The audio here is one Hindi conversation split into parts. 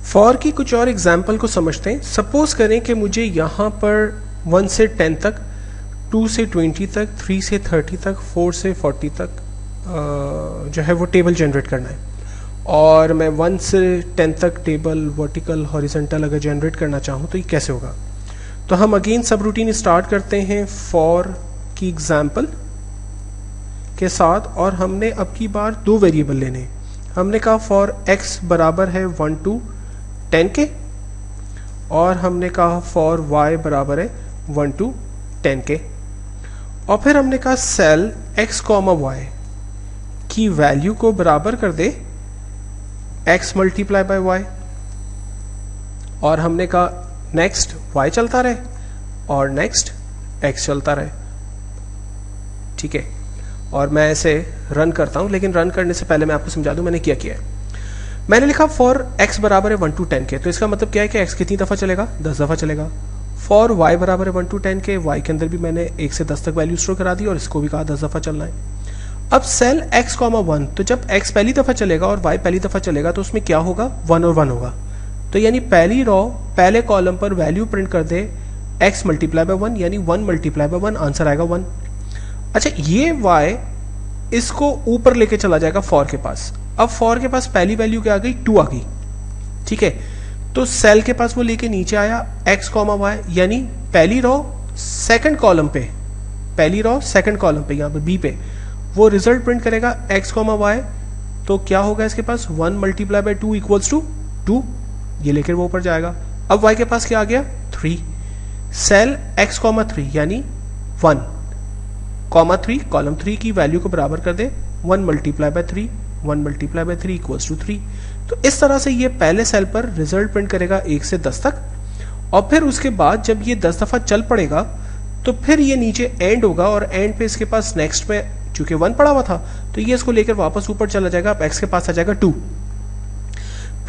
फॉर की कुछ और एग्जाम्पल को समझते हैं। सपोज करें कि मुझे यहाँ पर 1 से 10 तक, 2 से 20 तक, 3 से 30 तक, 4 से 40 तक जो है वो टेबल जनरेट करना है, और मैं 1 से 10 तक टेबल वर्टिकल हॉरिजॉन्टल अगर जनरेट करना चाहूँ तो ये कैसे होगा। तो हम अगेन सब रूटीन स्टार्ट करते हैं फॉर की एग्जाम्पल के साथ, और हमने अब की बार 2 वेरिएबल लेने हैं। हमने कहा फॉर x बराबर है 1 to 10 के, और हमने कहा फॉर y बराबर है 1 to 10 के, और फिर हमने कहा सेल x, y की वैल्यू को बराबर कर दे x मल्टीप्लाई बाय y, और हमने कहा नेक्स्ट y चलता रहे और नेक्स्ट x चलता रहे। ठीक है, और मैं ऐसे रन करता हूं, लेकिन रन करने से पहले मैं आपको समझा दूं मैंने क्या किया है। मैंने लिखा फॉर x बराबर है 1 to 10 के, तो इसका मतलब क्या है कि x कितनी दफ़ा चलेगा, 10 दफ़ा चलेगा। फॉर y बराबर है 1 to 10 के, y के अंदर भी मैंने 1 से 10 तक वैल्यू स्टोर करा दी और इसको भी कहा 10 दफ़ा चलना है। अब सेल x, 1, तो जब x पहली दफ़ा चलेगा और y पहली दफ़ा चलेगा तो उसमें क्या होगा, 1 और 1 होगा। तो यानी पहली रो पहले कॉलम पर वैल्यू प्रिंट कर दे x मल्टीप्लाई बाय 1, यानी 1 मल्टीप्लाई बाय 1, आंसर आएगा 1। अच्छा, ये y इसको ऊपर लेके चला जाएगा फॉर के पास। अब फॉर के पास पहली वैल्यू क्या आ गई, 2 आ गई। ठीक है, तो सेल के पास वो लेके नीचे आया x, y, यानी पहली रो सेकंड कॉलम पे, पहली रो सेकंड कॉलम पे यहाँ पे b पे वो रिजल्ट प्रिंट करेगा x, y, तो क्या होगा इसके पास 1 मल्टीप्लाई बाय 2 इक्वल्स टू 2, ये लेकर वो ऊपर जाएगा। अब y के पास क्या आ गया, 3, सेल x, 3 यानी 1, 3, कॉलम 3 की वैल्यू को बराबर कर दे 1 multiply by 3, 1 multiply by 3 equals to 3। तो इस तरह से ये पहले सेल पर रिजल्ट प्रिंट करेगा 1 से 10 तक, और फिर उसके बाद जब ये 10 दफ़ा चल पड़ेगा तो फिर ये नीचे एंड होगा, और एंड पे इसके पास नेक्स्ट में चूंकि 1 पड़ा हुआ था तो ये इसको लेकर वापस ऊपर चला जाएगा। अब x के पास आ जाएगा 2,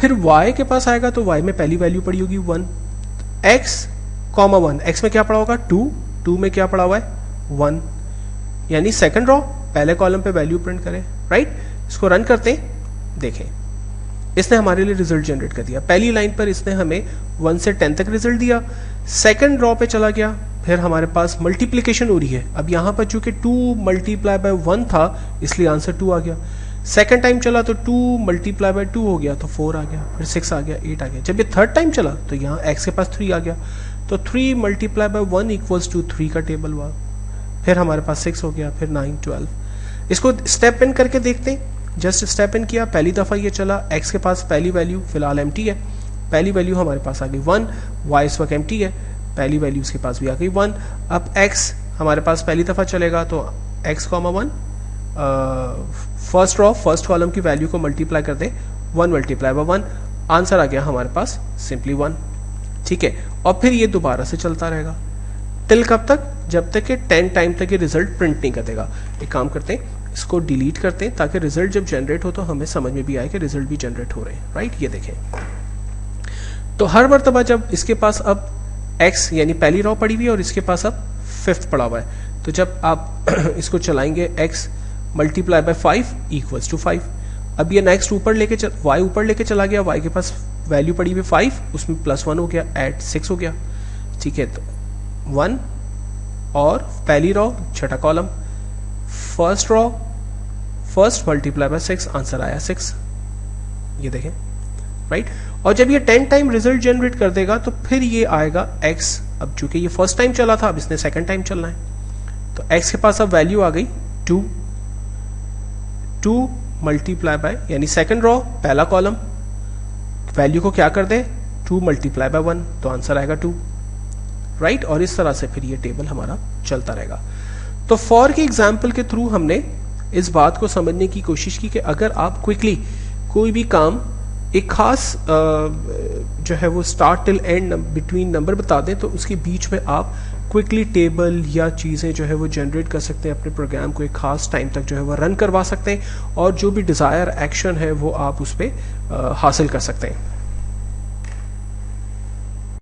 फिर y के पास आएगा तो y में पहली वैल्यू पड़ी होगी 1, x, 1, x में क्या पड़ा होगा 2, 2 में क्या पड़ा हुआ है 1, यानी सेकंड रो पहले कॉलम पे वैल्यू प्रिंट करें। राइट, इसको रन करते देखें, इसने हमारे लिए रिजल्ट जनरेट कर दिया। पहली लाइन पर इसने हमें 1 से 10 तक रिजल्ट दिया, सेकंड रो पे चला गया, फिर हमारे पास मल्टीप्लिकेशन हो रही है। अब यहाँ पर चूंकि 2 मल्टीप्लाई बाय 1 था इसलिए आंसर 2 आ गया। सेकंड टाइम चला तो 2 मल्टीप्लाई बाय 2 हो गया तो 4 आ गया, फिर 6 आ गया, 8 आ गया। जब ये थर्ड टाइम चला तो यहाँ x के पास 3 आ गया, तो 3 मल्टीप्लाई बाय 1 इक्वल्स टू 3 का टेबल हुआ, फिर हमारे पास 6 हो गया, फिर 9, 12। इसको स्टेप इन करके देखते हैं। जस्ट स्टेप इन किया, पहली दफ़ा ये चला, x के पास पहली वैल्यू फिलहाल एम्प्टी है, पहली वैल्यू हमारे पास आ गई 1, y इस वक्त एम्प्टी है, पहली वैल्यू उसके पास भी आ गई 1। अब x हमारे पास पहली दफ़ा चलेगा तो x, 1 first row first column की वैल्यू को मल्टीप्लाई कर दे 1 मल्टीप्लाई बाय 1, आंसर आ गया हमारे पास सिंपली 1। ठीक है, और फिर ये दोबारा से चलता रहेगा टिल कब तक, जब तक कि 10 टाइम तक ये रिजल्ट प्रिंट नहीं कर देगा। एक काम करते हैं, इसको डिलीट करते हैं ताकि रिजल्ट जब जनरेट हो तो हमें समझ में भी आए कि रिजल्ट भी जनरेट हो रहे हैं। राइट, ये देखें, तो हर मरतबा जब इसके पास अब x यानी पहली रो पड़ी हुई है और इसके पास अब 5th पड़ा हुआ है, तो जब आप इसको चलाएंगे x multiply by 5 equals to 5। अब ये नेक्स्ट ऊपर लेके y ऊपर लेके चला गया, y के पास वैल्यू पड़ी हुई 5, उसमें +1 हो गया, ऐड 6 हो गया। ठीक है, तो 1 और पहली रो छठा column, first row first multiply by 6, answer आया 6। ये देखें, राइट। और जब ये 10 टाइम रिजल्ट जनरेट कर देगा तो फिर ये आएगा x। अब चूंकि ये फर्स्ट टाइम चला था, अब इसने सेकंड टाइम चलना है, तो x के पास अब वैल्यू आ गई 2, 2 मल्टीप्लाई बाय यानी सेकंड रो पहला कॉलम वैल्यू को क्या कर दे 2 मल्टीप्लाई बाय 1, तो आंसर आएगा 2। राइट, और इस तरह से फिर ये टेबल हमारा चलता रहेगा। तो फॉर के एग्जाम्पल के थ्रू हमने इस बात को समझने की कोशिश की कि अगर आप क्विकली कोई भी काम एक खास जो है वो start till and between number बता दें तो उसके बीच में आप क्विकली टेबल या चीज़ें जो है वो जनरेट कर सकते हैं, अपने प्रोग्राम को एक खास टाइम तक जो है वो रन करवा सकते हैं, और जो भी डिज़ायर एक्शन है वो आप उस पर हासिल कर सकते हैं।